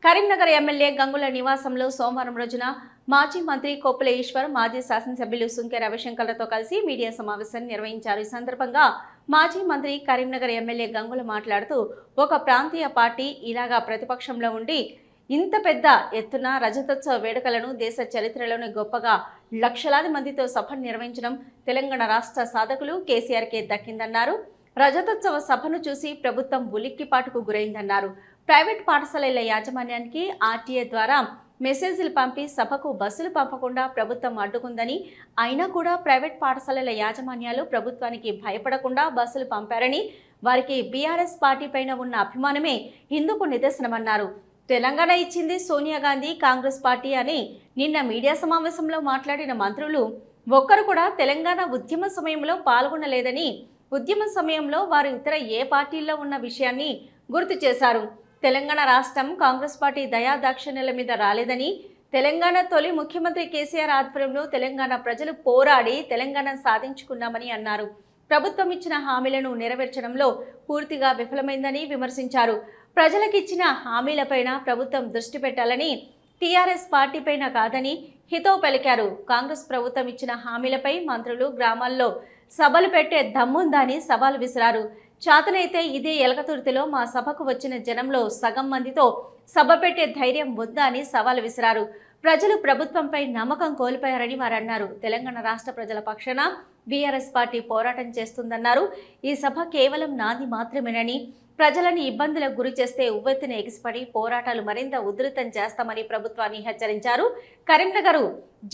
Karimnagar MLA Gangula నివాసంలో సోమవారం రోజున మాజీ మంత్రి కొప్పుల ఈశ్వర్, మాజీ శాసనసభ్యులు సుంకె రవిశంకర్లతో కలిసి మీడియా సమావేశం నిర్వహించారు. ఈ సందర్భంగా మాజీ మంత్రి కరీంనగర్ ఎమ్మెల్యే గంగుల మాట్లాడుతూ, ఒక ప్రాంతీయ పార్టీ ఇలాగా ప్రతిపక్షంలో ఉండి ఇంత పెద్ద ఎత్తున రజతోత్సవ వేడుకలను దేశ చరిత్రలోని గొప్పగా లక్షలాది మందితో సభను నిర్వహించడం తెలంగాణ రాష్ట్ర సాధకులు కేసీఆర్కే దక్కిందన్నారు. రజతోత్సవ సభను చూసి ప్రభుత్వం ఉలిక్కిపాటుకు గురైందన్నారు. ప్రైవేట్ పాఠశాలల యాజమాన్యానికి ఆర్టీఏ ద్వారా మెసేజ్లు పంపి సభకు బస్సులు పంపకుండా ప్రభుత్వం అడ్డుకుందని, అయినా కూడా ప్రైవేట్ పాఠశాలల యాజమాన్యాలు ప్రభుత్వానికి భయపడకుండా బస్సులు పంపారని, వారికి బీఆర్ఎస్ పార్టీ పైన ఉన్న అభిమానమే ఇందుకు నిదర్శనమన్నారు. తెలంగాణ ఇచ్చింది సోనియా గాంధీ, కాంగ్రెస్ పార్టీ అని నిన్న మీడియా సమావేశంలో మాట్లాడిన మంత్రులు ఒక్కరు కూడా తెలంగాణ ఉద్యమ సమయంలో పాల్గొనలేదని, ఉద్యమ సమయంలో వారు ఇతర ఏ పార్టీల్లో ఉన్న విషయాన్ని గుర్తు చేశారు. తెలంగాణ రాష్ట్రం కాంగ్రెస్ పార్టీ దయాదాక్షిణ్యాల మీద రాలేదని, తెలంగాణ తొలి ముఖ్యమంత్రి కేసీఆర్ ఆధ్వర్యంలో తెలంగాణ ప్రజలు పోరాడి తెలంగాణ సాధించుకున్నామని అన్నారు. ప్రభుత్వం ఇచ్చిన హామీలను నెరవేర్చడంలో పూర్తిగా విఫలమైందని విమర్శించారు. ప్రజలకిచ్చిన హామీలపైన ప్రభుత్వం దృష్టి పెట్టాలని, టీఆర్ఎస్ పార్టీపైన కాదని హితవు పలికారు. కాంగ్రెస్ ప్రభుత్వం ఇచ్చిన హామీలపై మంత్రులు గ్రామాల్లో సభలు పెట్టే దమ్ముందని సవాల్ విసిరారు. చాతనైతే ఇదే ఎలకతుర్తిలో మా సభకు వచ్చిన జనంలో సగం మందితో సభ పెట్టే ధైర్యం వద్దా అని సవాల్ విసిరారు. ప్రజలు ప్రభుత్వంపై నమ్మకం కోల్పోయారని వారు అన్నారు. తెలంగాణ రాష్ట్ర ప్రజల పక్షాన బీఆర్ఎస్ పార్టీ పోరాటం చేస్తుందన్నారు. ఈ సభ కేవలం నాది మాత్రమేనని, ప్రజలను ఇబ్బందులకు గురి చేస్తే ఉవ్వెత్తున ఎగిసిపడి పోరాటాలు మరింత ఉధృతం చేస్తామని ప్రభుత్వాన్ని హెచ్చరించారు. కరీంనగర్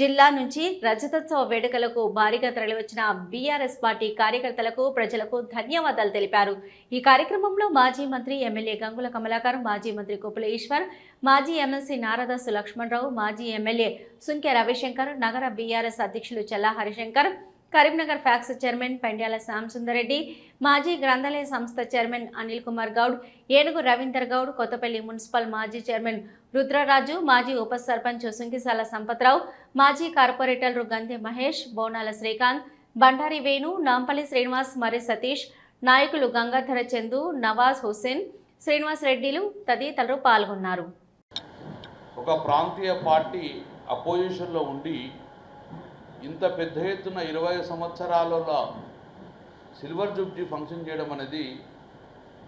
జిల్లా నుంచి రజతోత్సవ వేడుకలకు భారీగా తరలివచ్చిన బీఆర్ఎస్ పార్టీ కార్యకర్తలకు, ప్రజలకు ధన్యవాదాలు తెలిపారు. ఈ కార్యక్రమంలో మాజీ మంత్రి ఎమ్మెల్యే గంగుల కమలాకర్, మాజీ మంత్రి కొప్పుల ఈశ్వర్, మాజీ ఎమ్మెల్సీ నారదాసు లక్ష్మణరావు, మాజీ ఎమ్మెల్యే సుంకె రవిశంకర్, నగర బీఆర్ఎస్ అధ్యక్షులు చల్లా హరిశంకర్, కరీంనగర్ ఫ్యాక్స్ చైర్మన్ పెండ్యాల శ్యాంసుందర్రెడ్డి, మాజీ గ్రంథాలయ సంస్థ చైర్మన్ అనిల్ కుమార్ గౌడ్, ఏనుగు రవీందర్ గౌడ్, కొత్తపల్లి మున్సిపల్ మాజీ చైర్మన్ రుద్రరాజు, మాజీ ఉప సర్పంచ్ సుంకిసాల సంపత్రావు, మాజీ కార్పొరేటర్లు గంధె మహేష్, బోనాల శ్రీకాంత్, బండారి వేణు, నాంపల్లి శ్రీనివాస్, మరి సతీష్, నాయకులు గంగాధర చందు, నవాజ్ హుస్సేన్, శ్రీనివాస్ రెడ్డిలు తదితరులు పాల్గొన్నారు. ఒక ప్రాంతీయ పార్టీ అపోజిషన్లో ఉండి ఇంత పెద్ద ఎత్తున 20 సంవత్సరాలలో సిల్వర్ జూబ్లీ ఫంక్షన్ చేయడం అనేది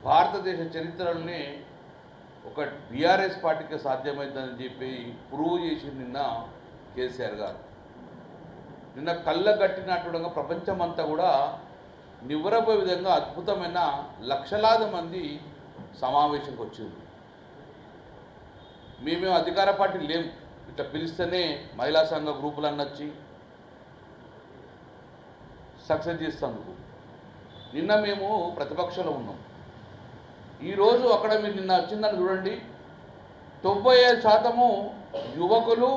భారతదేశ చరిత్రలోనే ఒక బీఆర్ఎస్ పార్టీకి సాధ్యమైందని చెప్పి ప్రూవ్ చేసి నిన్న కేసీఆర్ గారు నిన్న కళ్ళగట్టినట్టుగా ప్రపంచమంతా కూడా నివ్వరపోయే విధంగా అద్భుతమైన లక్షలాది మంది సమావేశంకి వచ్చింది. మేమేం అధికార పార్టీ లేం, ఇట్లా పిలిస్తేనే మహిళా సంఘ గ్రూపులన్నీ వచ్చి సక్సెస్ చేస్తేందుకు నిన్న మేము ప్రతిపక్షంలో ఉన్నాం. ఈరోజు అక్కడ మీరు నిన్న వచ్చిందని చూడండి, 95% యువకులు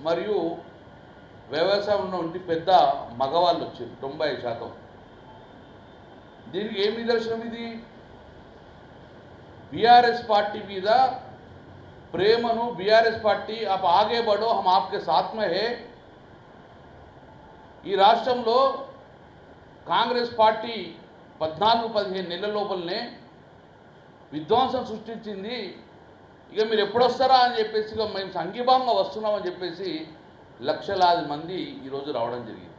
మరియు వ్యవసాయంలో ఉండి పెద్ద మగవాళ్ళు వచ్చారు. 90%. దీనికి ఏం నిదర్శనం? ఇది బీఆర్ఎస్ పార్టీ మీద ప్రేమను, బీఆర్ఎస్ పార్టీ आप आगे बढ़ो हम आपके साथ में है. ఈ రాష్ట్రంలో కాంగ్రెస్ పార్టీ 14-15 నెలల లోపలనే విధ్వంసం సృష్టించింది. ఇక మీరు ఎప్పుడొస్తారా అని చెప్పేసి ఇక మేము సంఘీభావంగా వస్తున్నామని చెప్పేసి లక్షలాది మంది ఈరోజు రావడం జరిగింది.